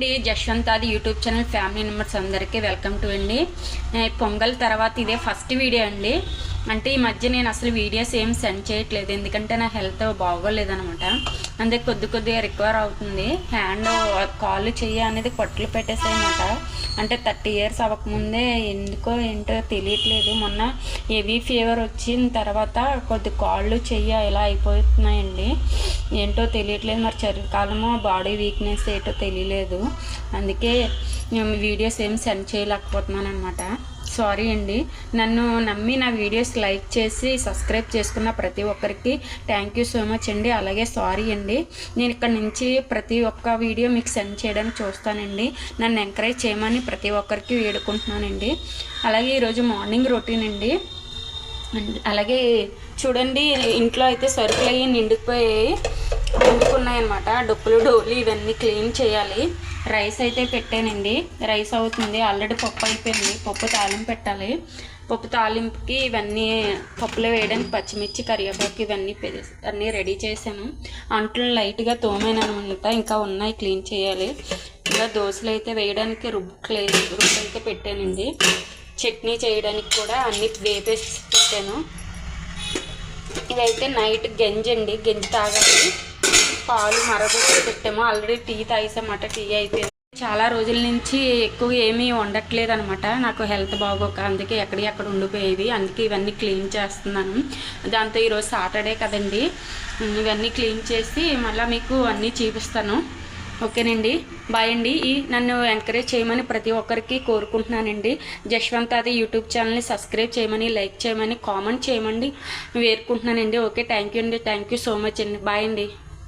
అండి జశ్వంతాది YouTube channel family members అందరికీ welcome to అండి. పొంగల్ తర్వాత ఇదే ఫస్ట్ వీడియో అండి. అంటే ఈ మధ్య నేను అసలు వీడియోస్ ఏం సెండ్ చేయట్లేదు, ఎందుకంటే నా హెల్త్ బాగోలేదనమాట. అందుకే కొద్దిగా రికవర్ అవుతుంది. హ్యాండ్ కాళ్ళు చెయ్యి అనేది కొట్లు పెట్టేసాయన్నమాట. అంటే 30 years అవ్వకముందే ఎందుకో ఏంటో తెలియట్లేదు. మొన్న హెవీ ఫీవర్ వచ్చిన తర్వాత కాళ్ళు చెయ్యి ఇలా అయిపోతున్నాయండి. ఏంటో తెలియట్లేదు, మరి చలికాలమో బాడీ వీక్నెస్ ఏంటో తెలియలేదు. అందుకే వీడియోస్ ఏం సెండ్ చేయలేకపోతున్నాను అనమాట. సారీ అండి. నన్ను నమ్మి నా వీడియోస్ లైక్ చేసి సబ్స్క్రైబ్ చేసుకున్న ప్రతి ఒక్కరికి థ్యాంక్ యూ సో మచ్ అండి. అలాగే సారీ అండి. నేను ఇక్కడ నుంచి ప్రతి ఒక్క వీడియో మీకు సెండ్ చేయడానికి చూస్తానండి. నన్ను ఎంకరేజ్ చేయమని ప్రతి ఒక్కరికి వేడుకుంటున్నానండి. అలాగే ఈరోజు మార్నింగ్ రొటీన్ అండి. అలాగే చూడండి, ఇంట్లో అయితే సరుకులు అయ్యి నిండుకున్నాయన్నమాట. డోలు ఇవన్నీ క్లీన్ చేయాలి. రైస్ అయితే పెట్టానండి. రైస్ అవుతుంది. ఆల్రెడీ పప్పు అయిపోయింది. పప్పు తాలింపు పెట్టాలి. పప్పు తాలింపుకి ఇవన్నీ పప్పులో వేయడానికి పచ్చిమిర్చి కరివేపాకు ఇవన్నీ అన్నీ రెడీ చేశాను. అంట్లు లైట్గా తోమాను అనమాట, ఇంకా ఉన్నాయి క్లీన్ చేయాలి. ఇంకా దోశలు అయితే వేయడానికి రుబ్బు అయితే పెట్టానండి. చట్నీ చేయడానికి కూడా అన్ని వేపేసి పెట్టాను. ఇదైతే నైట్ గంజి అండి, గంజి తాగాలి. పాలు మరగొట్టి పెట్టాము. Already tea తాగేసామాట. టీ అయిపోయింది. చాలా రోజుల నుంచి ఎక్కువ ఏమీ వండట్లేదు అనమాట. నాకు హెల్త్ బాగోక, అందుకే ఎక్కడ ఉండిపోయేవి. అందుకే ఇవన్నీ క్లీన్ చేస్తున్నాను. దాంతో ఈరోజు సాటర్డే కదండి, ఇవన్నీ క్లీన్ చేసి మళ్ళీ మీకు అన్నీ చూపిస్తాను. ఓకేనండి, బాయ్ అండి. నన్ను ఎంకరేజ్ చేయమని ప్రతి ఒక్కరికి కోరుకుంటున్నానండి. జశ్వంతాది యూట్యూబ్ ఛానల్ని సబ్స్క్రైబ్ చేయమని, లైక్ చేయమని, కామెంట్ చేయమని వేరుకుంటున్నానండి. ఓకే, థ్యాంక్ యూ అండి. థ్యాంక్ యూ సో మచ్ అండి. బాయ్ అండి.